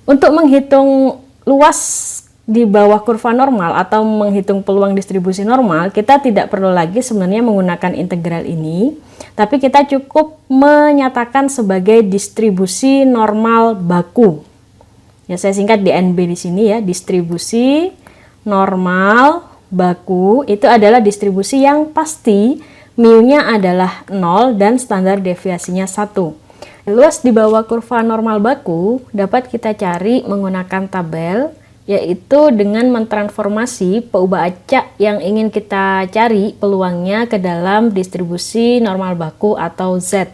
Untuk menghitung luas di bawah kurva normal atau menghitung peluang distribusi normal, kita tidak perlu lagi sebenarnya menggunakan integral ini, tapi kita cukup menyatakan sebagai distribusi normal baku. Ya, saya singkat DNB di sini ya, distribusi normal baku itu adalah distribusi yang pasti mu-nya adalah 0 dan standar deviasinya 1. Luas di bawah kurva normal baku dapat kita cari menggunakan tabel, yaitu dengan mentransformasi peubah acak yang ingin kita cari peluangnya ke dalam distribusi normal baku atau Z,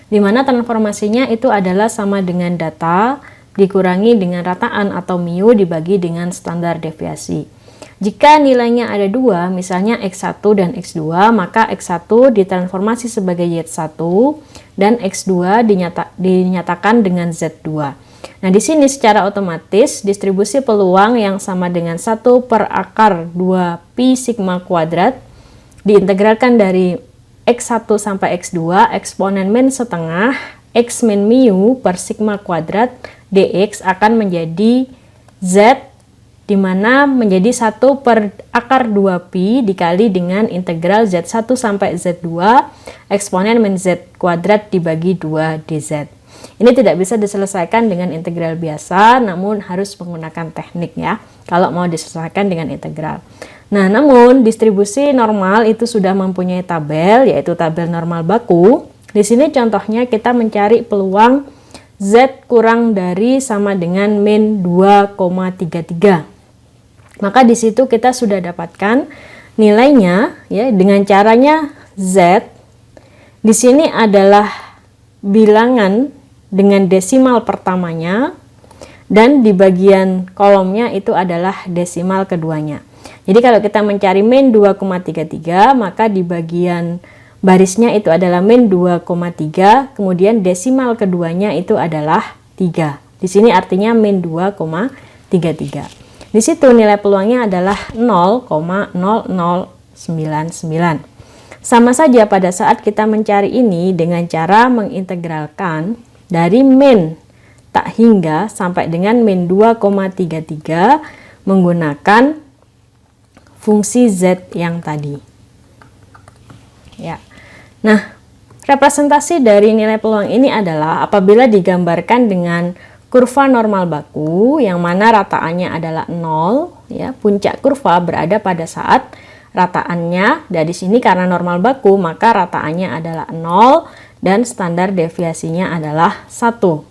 di mana transformasinya itu adalah sama dengan data dikurangi dengan rataan atau mu dibagi dengan standar deviasi. Jika nilainya ada dua, misalnya X1 dan X2, maka X1 ditransformasi sebagai Y1 dan X2 dinyatakan dengan Z2. Nah, di sini secara otomatis distribusi peluang yang sama dengan 1 per akar 2 pi sigma kuadrat diintegralkan dari X1 sampai X2 eksponen min setengah X min mu per sigma kuadrat dx akan menjadi Z, di mana menjadi 1 per akar 2 pi dikali dengan integral Z1 sampai Z2 eksponen min Z kuadrat dibagi 2 dz. Ini tidak bisa diselesaikan dengan integral biasa, namun harus menggunakan teknik ya, kalau mau diselesaikan dengan integral. Nah, namun distribusi normal itu sudah mempunyai tabel, yaitu tabel normal baku. Di sini contohnya kita mencari peluang Z kurang dari sama dengan min 2,33. Maka di situ kita sudah dapatkan nilainya ya, dengan caranya Z di sini adalah bilangan dengan desimal pertamanya dan di bagian kolomnya itu adalah desimal keduanya. Jadi kalau kita mencari min 2,33, maka di bagian barisnya itu adalah min 2,3, kemudian desimal keduanya itu adalah 3. Di sini artinya min 2,33. Di situ nilai peluangnya adalah 0,0099. Sama saja pada saat kita mencari ini dengan cara mengintegralkan dari min tak hingga sampai dengan min 2,33 menggunakan fungsi Z yang tadi. Ya. Nah, representasi dari nilai peluang ini adalah apabila digambarkan dengan kurva normal baku yang mana rataannya adalah 0 ya, puncak kurva berada pada saat rataannya dari sini karena normal baku maka rataannya adalah 0 dan standar deviasinya adalah 1.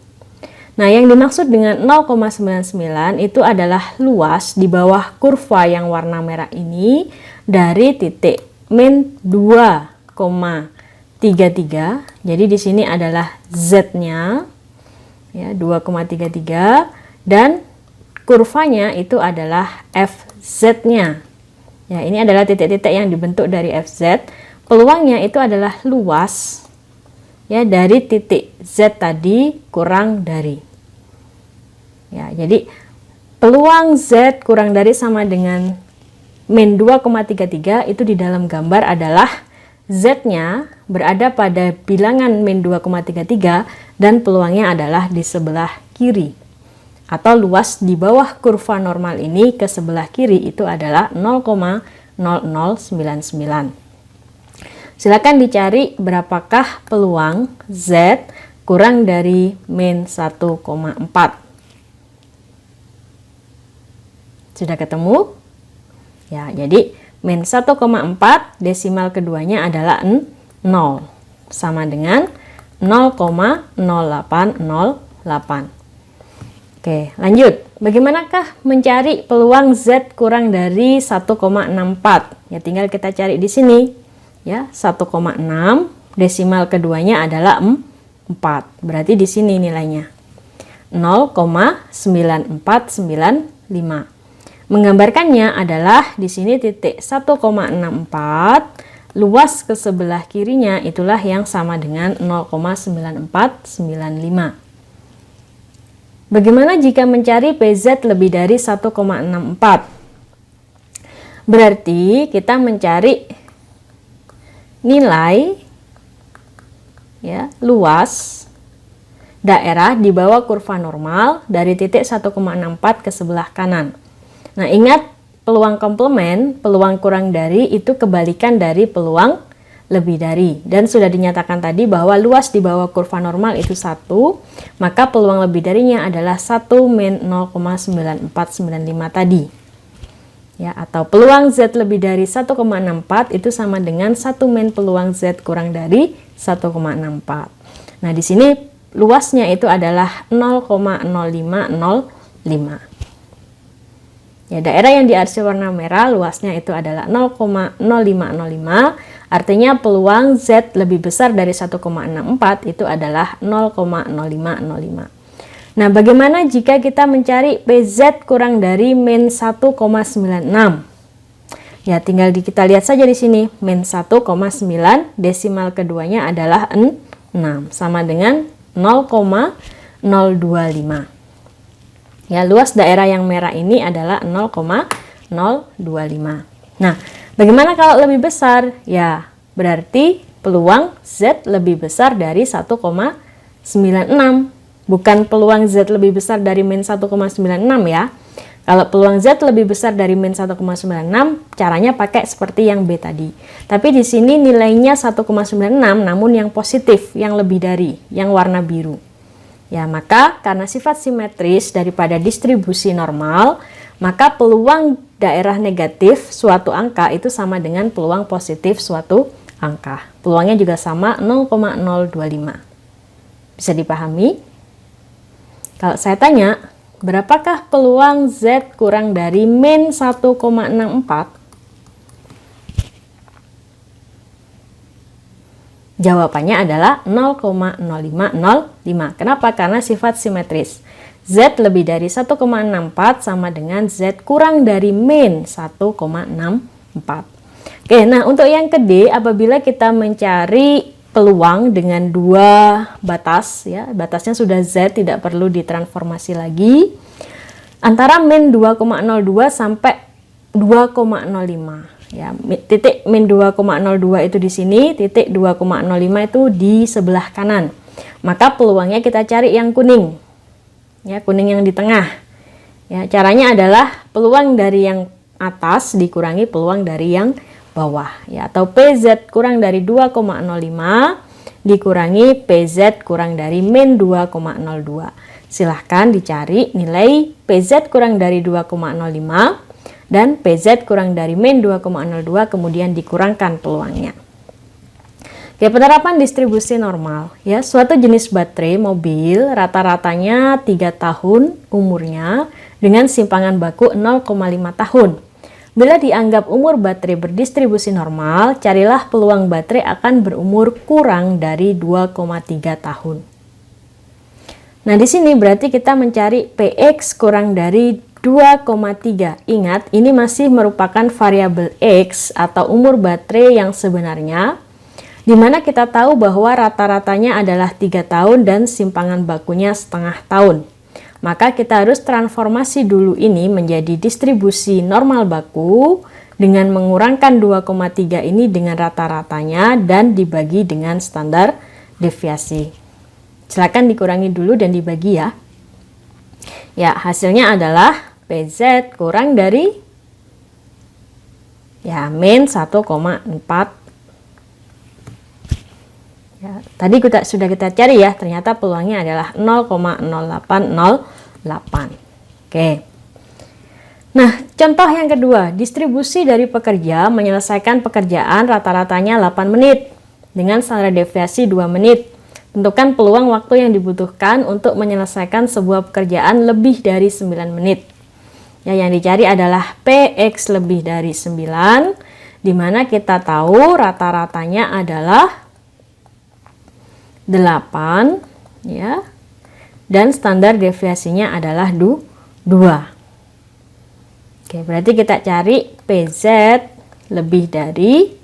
Nah, yang dimaksud dengan 0,99 itu adalah luas di bawah kurva yang warna merah ini dari titik min 2,33. Jadi di sini adalah Z-nya ya, 2,33 dan kurvanya itu adalah FZ-nya. Ya, ini adalah titik-titik yang dibentuk dari FZ. Peluangnya itu adalah luas ya dari titik Z tadi kurang dari. Ya, jadi peluang Z kurang dari sama dengan min 2,33 itu di dalam gambar adalah Z-nya berada pada bilangan min 2,33 dan peluangnya adalah di sebelah kiri. Atau luas di bawah kurva normal ini ke sebelah kiri itu adalah 0,0099. Silakan dicari berapakah peluang Z kurang dari min 1,4. Sudah ketemu? Ya, jadi min 1,4 desimal keduanya adalah 0 sama dengan 0,0808. Oke, lanjut. Bagaimanakah mencari peluang Z kurang dari 1,64? Ya, tinggal kita cari di sini. Ya, 1,6 desimal keduanya adalah 4. Berarti di sini nilainya 0,9495. Menggambarkannya adalah di sini titik 1,64, luas ke sebelah kirinya itulah yang sama dengan 0,9495. Bagaimana jika mencari PZ lebih dari 1,64? Berarti kita mencari nilai ya, luas daerah di bawah kurva normal dari titik 1,64 ke sebelah kanan. Nah, ingat peluang komplement, peluang kurang dari itu kebalikan dari peluang lebih dari. Dan sudah dinyatakan tadi bahwa luas di bawah kurva normal itu 1, maka peluang lebih darinya adalah 1 min 0,9495 tadi. Ya, atau peluang Z lebih dari 1,64 itu sama dengan 1 min peluang Z kurang dari 1,64. Nah, di sini luasnya itu adalah 0,0505. Ya, daerah yang diarsir warna merah luasnya itu adalah 0,0505, artinya peluang Z lebih besar dari 1,64 itu adalah 0,0505. Nah, bagaimana jika kita mencari PZ kurang dari min 1,96? Ya, tinggal kita lihat saja di sini, min 1,9 desimal keduanya adalah 6, sama dengan 0,025. Ya, luas daerah yang merah ini adalah 0,025. Nah, bagaimana kalau lebih besar? Ya, berarti peluang Z lebih besar dari 1,96. Bukan peluang Z lebih besar dari min 1,96 ya. Kalau peluang Z lebih besar dari min 1,96, caranya pakai seperti yang B tadi. Tapi di sini nilainya 1,96 namun yang positif, yang lebih dari, yang warna biru. Ya, maka karena sifat simetris daripada distribusi normal, maka peluang daerah negatif suatu angka itu sama dengan peluang positif suatu angka. Peluangnya juga sama 0,025. Bisa dipahami? Kalau saya tanya, berapakah peluang Z kurang dari min 1,64? Jawabannya adalah 0,0505. Kenapa? Karena sifat simetris. Z lebih dari 1,64 sama dengan Z kurang dari min 1,64. Oke, nah untuk yang ke D, apabila kita mencari peluang dengan dua batas, ya, batasnya sudah Z, tidak perlu ditransformasi lagi, antara min 2,02 sampai 2,05. Ya, titik min 2,02 itu di sini, titik 2,05 itu di sebelah kanan. Maka peluangnya kita cari yang kuning. Ya, kuning yang di tengah. Ya, caranya adalah peluang dari yang atas dikurangi peluang dari yang bawah, ya, atau PZ kurang dari 2,05 dikurangi PZ kurang dari min 2,02. Silahkan dicari nilai PZ kurang dari 2,05 dan PZ kurang dari min 2,02, kemudian dikurangkan peluangnya. Oke, penerapan distribusi normal. Ya, suatu jenis baterai mobil rata-ratanya 3 tahun umurnya dengan simpangan baku 0,5 tahun. Bila dianggap umur baterai berdistribusi normal, carilah peluang baterai akan berumur kurang dari 2,3 tahun. Nah, di sini berarti kita mencari PX kurang dari 2,3. Ingat, ini masih merupakan variabel X atau umur baterai yang sebenarnya, di mana kita tahu bahwa rata-ratanya adalah 3 tahun dan simpangan bakunya setengah tahun. Maka kita harus transformasi dulu ini menjadi distribusi normal baku dengan mengurangkan 2,3 ini dengan rata-ratanya dan dibagi dengan standar deviasi. Silakan dikurangi dulu dan dibagi ya. Ya, hasilnya adalah PZ kurang dari ya min 1,4. Ya, tadi sudah kita cari ya, ternyata peluangnya adalah 0,0808. Oke. Nah, contoh yang kedua, distribusi dari pekerja menyelesaikan pekerjaan rata-ratanya 8 menit dengan standar deviasi 2 menit. Tentukan peluang waktu yang dibutuhkan untuk menyelesaikan sebuah pekerjaan lebih dari 9 menit. Ya, yang dicari adalah PX lebih dari 9, di mana kita tahu rata-ratanya adalah 8, ya, dan standar deviasinya adalah 2. Oke, berarti kita cari PZ lebih dari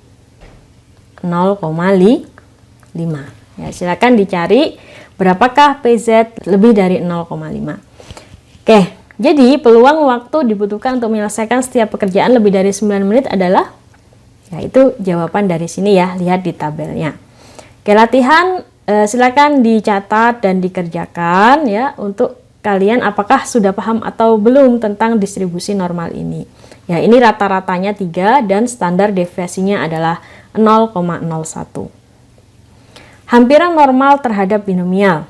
0,5. Ya, silakan dicari berapakah PZ lebih dari 0,5. Oke, jadi peluang waktu dibutuhkan untuk menyelesaikan setiap pekerjaan lebih dari 9 menit adalah, ya, itu jawaban dari sini ya, lihat di tabelnya. Oke, latihan silakan dicatat dan dikerjakan ya untuk kalian apakah sudah paham atau belum tentang distribusi normal ini. Ya, ini rata-ratanya 3 dan standar deviasinya adalah 0,01. Hampiran normal terhadap binomial.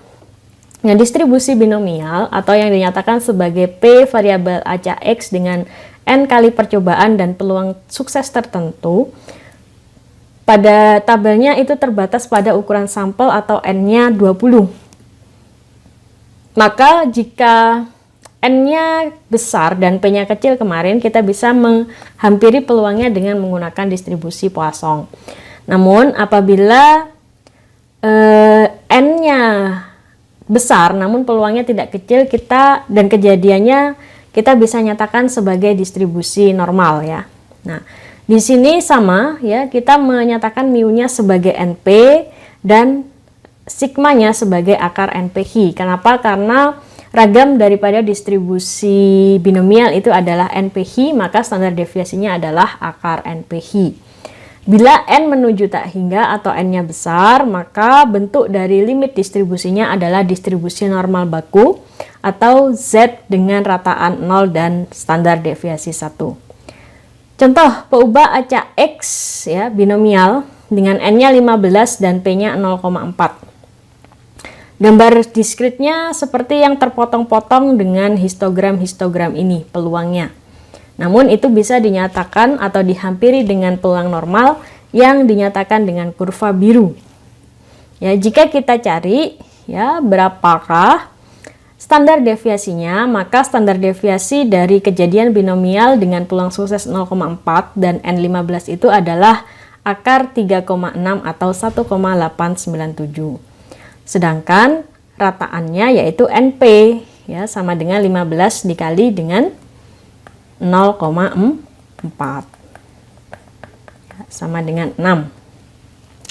Nah, distribusi binomial atau yang dinyatakan sebagai P variabel acak X dengan N kali percobaan dan peluang sukses tertentu, pada tabelnya itu terbatas pada ukuran sampel atau N-nya 20. Maka jika N-nya besar dan P-nya kecil kemarin, kita bisa menghampiri peluangnya dengan menggunakan distribusi Poisson. Namun apabila N-nya besar namun peluangnya tidak kecil, dan kejadiannya kita bisa nyatakan sebagai distribusi normal ya. Nah, di sini sama ya, kita menyatakan mu-nya sebagai NP dan sigmanya sebagai akar NPhi. Kenapa? Karena ragam daripada distribusi binomial itu adalah NPhi, maka standar deviasinya adalah akar NPhi. Bila N menuju tak hingga atau N-nya besar, maka bentuk dari limit distribusinya adalah distribusi normal baku atau Z dengan rataan 0 dan standar deviasi 1. Contoh peubah acak X ya, binomial dengan N-nya 15 dan P-nya 0,4. Gambar diskritnya seperti yang terpotong-potong dengan histogram-histogram ini peluangnya. Namun itu bisa dinyatakan atau dihampiri dengan peluang normal yang dinyatakan dengan kurva biru. Ya, jika kita cari ya berapakah standar deviasinya, maka standar deviasi dari kejadian binomial dengan peluang sukses 0,4 dan N15 itu adalah akar 3,6 atau 1,897. Sedangkan rataannya yaitu NP ya sama dengan 15 dikali dengan 0,4 sama dengan 6.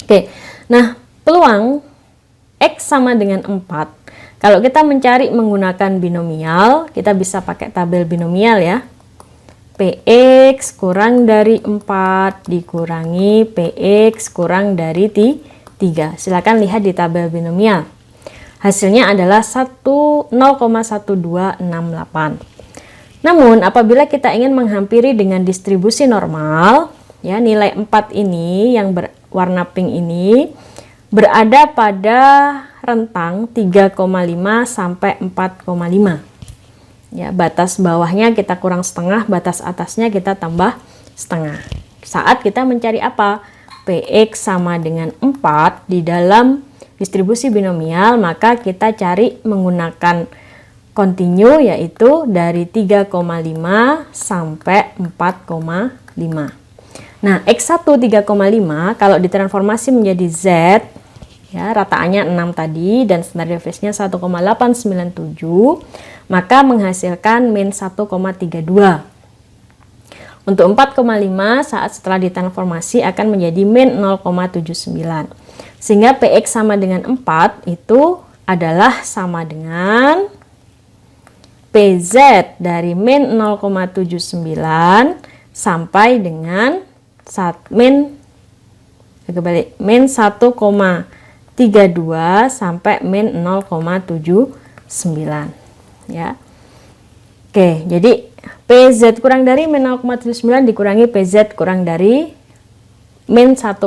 Oke, nah peluang X sama dengan 4. Kalau kita mencari menggunakan binomial, kita bisa pakai tabel binomial ya. Px kurang dari 4 dikurangi Px kurang dari 3. Silakan lihat di tabel binomial. Hasilnya adalah 0,1268. Namun apabila kita ingin menghampiri dengan distribusi normal, ya nilai 4 ini yang berwarna pink ini berada pada rentang 3,5 sampai 4,5. Ya, batas bawahnya kita kurang setengah, batas atasnya kita tambah setengah. Saat kita mencari apa? Px sama dengan 4 di dalam distribusi binomial, maka kita cari menggunakan continue yaitu dari 3,5 sampai 4,5. Nah, X1 3,5 kalau ditransformasi menjadi Z ya, rataannya 6 tadi dan standar deviasinya 1,897, maka menghasilkan min 1,32. Untuk 4,5 saat setelah ditransformasi akan menjadi min 0,79. Sehingga Px sama dengan 4 itu adalah sama dengan PZ dari min 0,79 sampai dengan min 1,32 sampai min 0,79 ya. Oke, jadi PZ kurang dari min 0,79 dikurangi PZ kurang dari min 1,32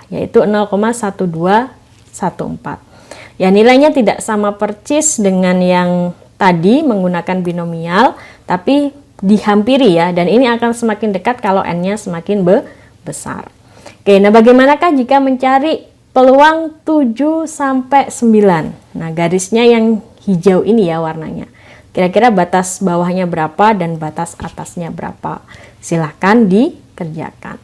yaitu 0,1214. Ya, nilainya tidak sama persis dengan yang tadi menggunakan binomial, tapi dihampiri ya, dan ini akan semakin dekat kalau N-nya semakin besar. Oke, nah bagaimanakah jika mencari peluang 7 sampai 9? Nah, garisnya yang hijau ini ya warnanya. Kira-kira batas bawahnya berapa dan batas atasnya berapa? Silahkan dikerjakan.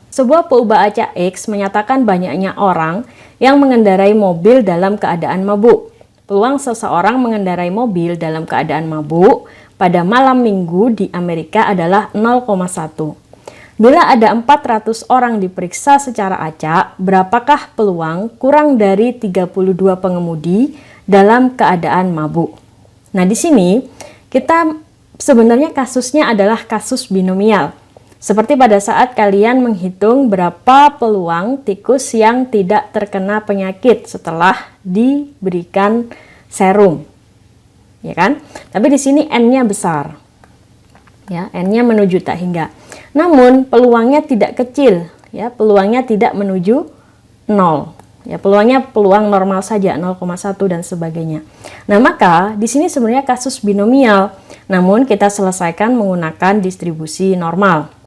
Sebuah peubah acak X menyatakan banyaknya orang yang mengendarai mobil dalam keadaan mabuk. Peluang seseorang mengendarai mobil dalam keadaan mabuk pada malam minggu di Amerika adalah 0,1. Bila ada 400 orang diperiksa secara acak, berapakah peluang kurang dari 32 pengemudi dalam keadaan mabuk? Nah, di sini kita sebenarnya kasusnya adalah kasus binomial. Seperti pada saat kalian menghitung berapa peluang tikus yang tidak terkena penyakit setelah diberikan serum. Ya kan? Tapi di sini N-nya besar. Ya, N-nya menuju tak hingga. Namun peluangnya tidak kecil, ya, peluangnya tidak menuju 0. Ya, peluangnya peluang normal saja, 0,1 dan sebagainya. Nah, maka di sini sebenarnya kasus binomial, namun kita selesaikan menggunakan distribusi normal.